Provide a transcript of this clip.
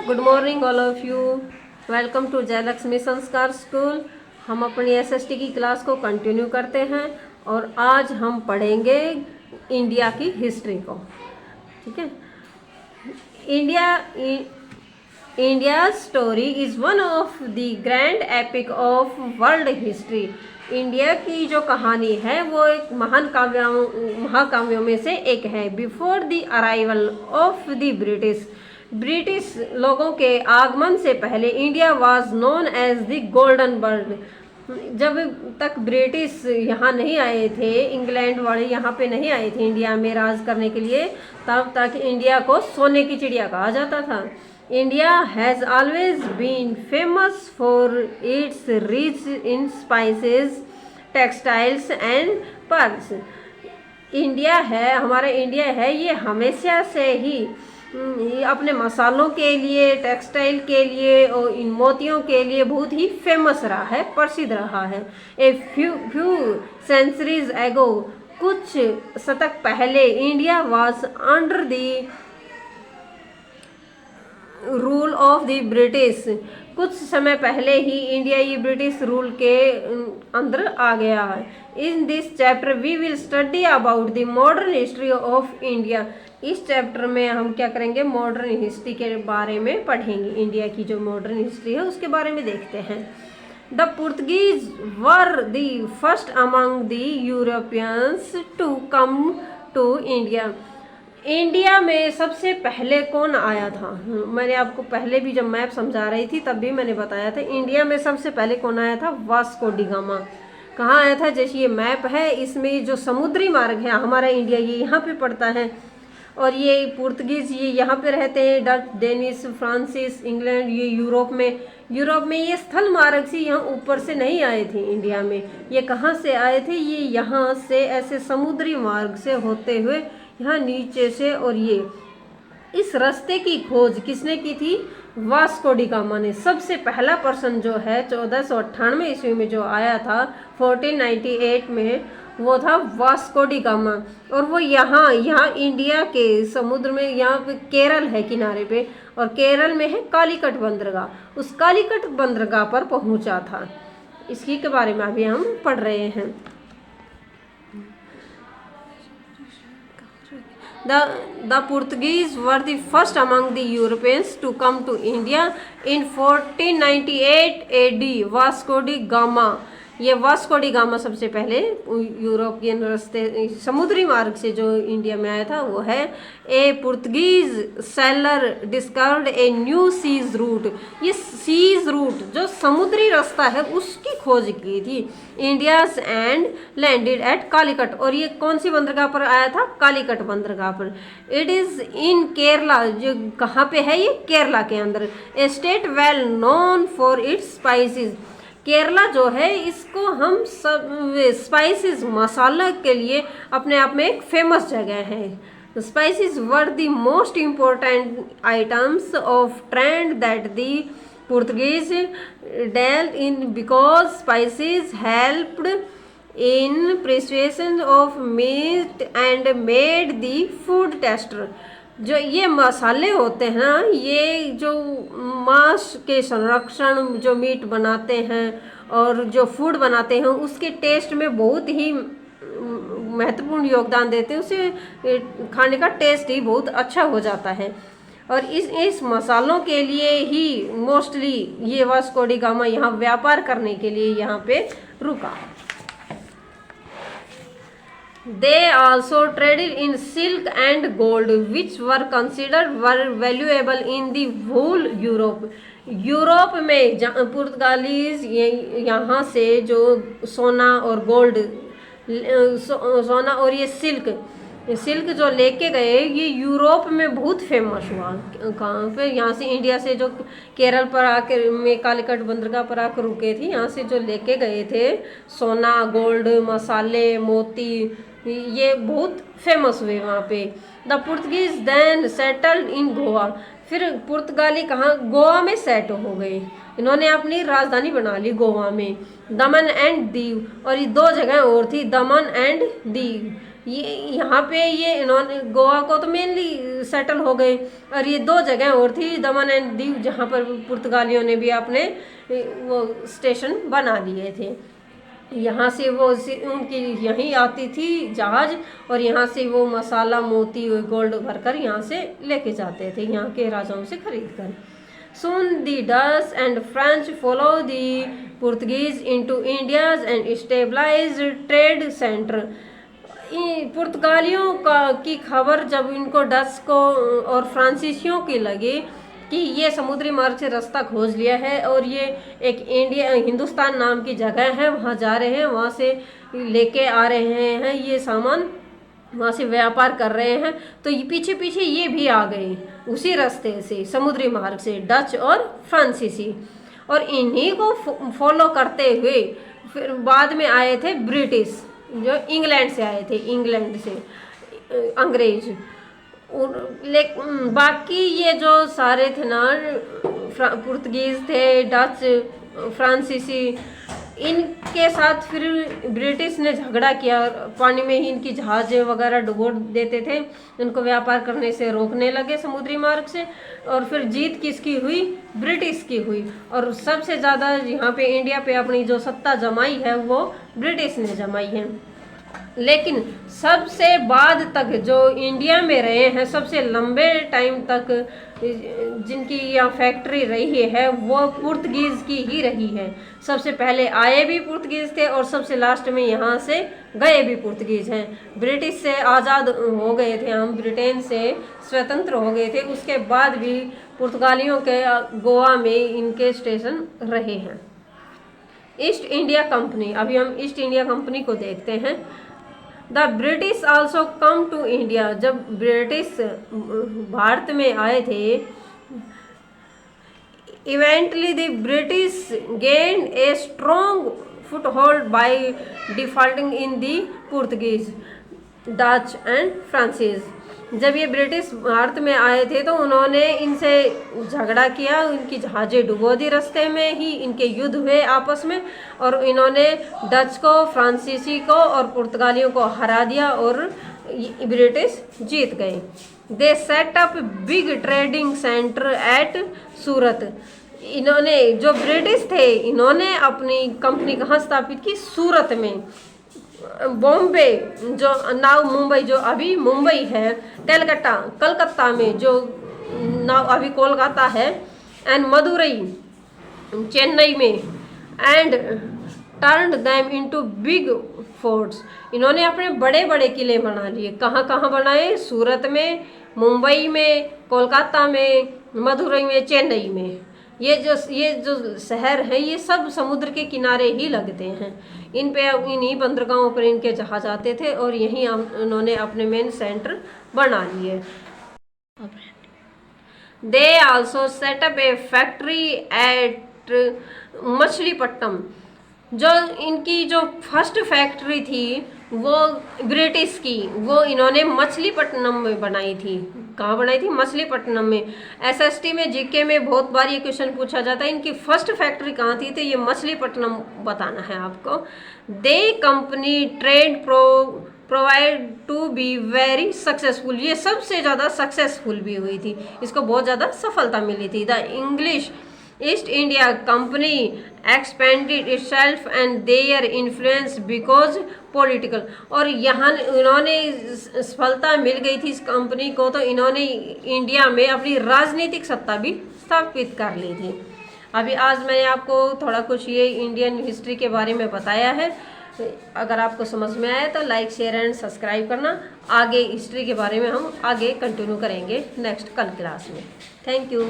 Good morning all of you. Welcome to Jayalakshmi Sanskar school. हम अपनी SST की क्लास को कंटिन्यू करते हैं और आज हम पढ़ेंगे इंडिया की हिस्ट्री को। ठीक है। India India story is one of the grand epic of world history. India की जो कहानी है वो एक महाकाव्यों में से एक है। Before the arrival of the British लोगों के आगमन से पहले India was known as the golden bird. जब तक ब्रिटिश यहाँ नहीं आए थे, इंग्लैंड वाले यहाँ पे नहीं आए थे इंडिया में राज करने के लिए, तब तक इंडिया को सोने की चिड़िया कहा जाता था। India has always been famous for its rich in spices, textiles and pearls. हमारा इंडिया है, ये हमेशा से ही अपने मसालों के लिए, टेक्सटाइल के लिए और इन मोतियों के लिए बहुत ही फेमस रहा है, प्रसिद्ध रहा है। ए फ्यू सेंचुरीज एगो, कुछ शतक पहले India was under the rule of the British. कुछ समय पहले ही इंडिया ये ब्रिटिश रूल के अंदर आ गया है। In this chapter we will study about the modern history of India. इस चैप्टर में हम क्या करेंगे, मॉडर्न हिस्ट्री के बारे में पढ़ेंगे। इंडिया की जो मॉडर्न हिस्ट्री है उसके बारे में देखते हैं। The Portuguese were the first among the Europeans to come to India. India में सबसे पहले कौन आया था? मैंने आपको पहले भी जब मैप समझा रही थी तब भी मैंने बताया था, इंडिया में सबसे पहले कौन आया था? Vasco da gamma. कहाँ आया था? जैसे ये मैप है, इसमें जो समुद्री मार्ग है हमारा इंडिया, ये यहाँ पे पड़ता है। और ये पुर्तगीज ये यहाँ पे रहते हैं, डच, डेनिश, फ्रांसीस, इंग्लैंड, ये यूरोप में ये स्थल मार्ग से यहाँ ऊपर से नहीं आए थे इंडिया में। ये कहाँ से आए थे? ये यहाँ से ऐसे समुद्री मार्ग से होते हुए यहाँ नीचे से। और ये इस रास्ते की खोज किसने की थी? वास्को डी गामा ने। सबसे पहला पर्सन जो है 1498 ईस्वी में जो आया था 1498 में, वो था वास्को डी गामा। और वो यहाँ इंडिया के समुद्र में, यहाँ पे केरल है किनारे पे, और केरल में है कालीकट बंदरगाह, उस कालीकट बंदरगाह पर पहुँचा था। इसी के बारे में अभी हम पढ़ रहे हैं। The Portuguese were the first among the Europeans to come to India in 1498 AD. Vasco da gamma, ये वास्को डी गामा सबसे पहले यूरोपियन रास्ते समुद्री मार्ग से जो इंडिया में आया था वो है। A Portuguese sailor discovered a new seas route. ये सीज रूट जो समुद्री रास्ता है उसकी खोज की थी India's and landed at Calicut. और ये कौन सी बंदरगाह पर आया था? कालीकट बंदरगाह पर। इट इज़ इन केरला, जो कहाँ पे है? ये केरला के अंदर। A state well known for its spices. Kerala जो है इसको हम सब स्पाइसेस, मसाला के लिए अपने आप में एक फेमस जगह है। Spices were the most important items of trend that the Portuguese dealt in because spices helped in preservation of meat and made the food taster। जो ये मसाले होते हैं ना, ये जो मांस के संरक्षण, जो मीट बनाते हैं और जो फूड बनाते हैं उसके टेस्ट में बहुत ही महत्वपूर्ण योगदान देते हैं। उसे खाने का टेस्ट ही बहुत अच्छा हो जाता है। और इस मसालों के लिए ही मोस्टली ये वास्को डी गामा यहाँ व्यापार करने के लिए यहाँ पे रुका। They also traded in silk and gold which were considered were valuable in the whole Europe में पुर्तगालीज यहाँ से जो सोना और गोल्ड, सोना और ये सिल्क जो लेके गए, ये यूरोप में बहुत फेमस हुआ। कहाँ पे? यहाँ से इंडिया से जो केरल पर आकर में कालीकट बंदरगाह पर आकर रुके थे, यहाँ से जो लेके गए थे सोना, गोल्ड, मसाले, मोती, ये बहुत फेमस हुए वहाँ पे। The Portuguese then settled in Goa. फिर पुर्तगाली कहाँ? गोवा में सेट हो गए। इन्होंने अपनी राजधानी बना ली गोवा में। दमन एंड दीव, और ये दो जगह और थी, दमन एंड दीव। ये यहाँ पे ये इन्होंने गोवा को तो मेनली सेटल हो गए। और ये 2 जगह और थी, दमन एंड दीव, जहाँ पर पुर्तगालियों ने भी अपने वो स्टेशन बना लिए थे। यहाँ से वो उनकी यहीं आती थी जहाज, और यहाँ से वो मसाला, मोती और गोल्ड भरकर यहाँ से लेके जाते थे, यहाँ के राजाओं से खरीद कर। Soon the Dutch and French followed the Portuguese into India's and established trade center। पुर्तगालियों की खबर जब इनको डच को और फ्रांसीसियों की लगी कि ये समुद्री मार्ग से रास्ता खोज लिया है और ये एक हिंदुस्तान नाम की जगह है, वहाँ जा रहे हैं, वहाँ से लेके आ रहे हैं ये सामान, वहाँ से व्यापार कर रहे हैं, तो ये पीछे पीछे ये भी आ गए उसी रास्ते से, समुद्री मार्ग से, डच और फ्रांसीसी। और इन्हीं को फॉलो करते हुए फिर बाद में आए थे ब्रिटिश, जो इंग्लैंड से आए थे, इंग्लैंड से अंग्रेज। बाकी ये जो सारे थे ना, पुर्तगीज थे, डच, फ्रांसीसी, इनके साथ फिर ब्रिटिश ने झगड़ा किया, पानी में ही इनकी जहाज वगैरह डुबो देते थे, इनको व्यापार करने से रोकने लगे समुद्री मार्ग से। और फिर जीत किसकी हुई? ब्रिटिश की हुई। और सबसे ज़्यादा यहाँ पे इंडिया पे अपनी जो सत्ता जमाई है वो ब्रिटिश ने जमाई है। लेकिन सबसे बाद तक जो इंडिया में रहे हैं, सबसे लंबे टाइम तक जिनकी यहाँ फैक्ट्री रही है वो पुर्तगीज़ की ही रही है। सबसे पहले आए भी पुर्तगीज़ थे और सबसे लास्ट में यहाँ से गए भी पुर्तगीज़ हैं। ब्रिटिश से आज़ाद हो गए थे हम, ब्रिटेन से स्वतंत्र हो गए थे, उसके बाद भी पुर्तगालियों के गोवा में इनके स्टेशन रहे हैं। ईस्ट इंडिया कंपनी, अभी हम ईस्ट इंडिया कंपनी को देखते हैं। The British also come to India, जब ब्रिटिश भारत में आए थे, eventually the British gain a strong foothold by defaulting in the Portuguese, Dutch and फ्रांसीस। जब ये ब्रिटिश भारत में आए थे तो उन्होंने इनसे झगड़ा किया, उनकी जहाज़ें डुबो दी, रास्ते में ही इनके युद्ध हुए आपस में, और इन्होंने डच को, फ्रांसीसी को और पुर्तगालियों को हरा दिया और ब्रिटिश जीत गए। They set up big trading centre at Surat. इन्होंने, जो ब्रिटिश थे, इन्होंने अपनी कंपनी कहाँ स्थापित की? सूरत में। बॉम्बे, जो नाउ मुंबई, जो अभी मुंबई है, कलकत्ता में, जो नाउ अभी कोलकाता है, एंड मदुरई, चेन्नई में, and turned them into big forts. इन्होंने अपने बड़े बड़े किले बना लिए। कहाँ कहाँ बनाए? सूरत में, मुंबई में, कोलकाता में, मदुरई में, चेन्नई में। ये जो शहर है ये सब समुद्र के किनारे ही लगते हैं। इन पे इन्हीं बंदरगाहों पर इनके जहाज आते थे और यहीं उन्होंने अपने मेन सेंटर बना लिए। They also set up A factory eight Machilipatnam. जो इनकी जो फर्स्ट फैक्ट्री थी वो ब्रिटिश की, वो इन्होंने मछलीपट्टनम में बनाई थी। कहाँ बनाई थी? मछलीपट्टनम में। एसएसटी में, जीके में बहुत बार ये क्वेश्चन पूछा जाता है, इनकी फर्स्ट फैक्ट्री कहाँ थी, तो ये मछलीपट्टनम बताना है आपको। The company trade provide to be very successful. ये सबसे ज़्यादा सक्सेसफुल भी हुई थी, इसको बहुत ज़्यादा सफलता मिली थी। The English east India company expanded itself and their influence because political. और यहाँ इन्होंने सफलता मिल गई थी इस कंपनी को, तो इन्होंने इंडिया में अपनी राजनीतिक सत्ता भी स्थापित कर ली थी। अभी आज मैंने आपको थोड़ा कुछ ये इंडियन हिस्ट्री के बारे में बताया है। अगर आपको समझ में आया तो लाइक, शेयर एंड सब्सक्राइब करना। आगे हिस्ट्री के बारे में हम आगे कंटिन्यू करेंगे नेक्स्ट कल क्लास में। Thank you.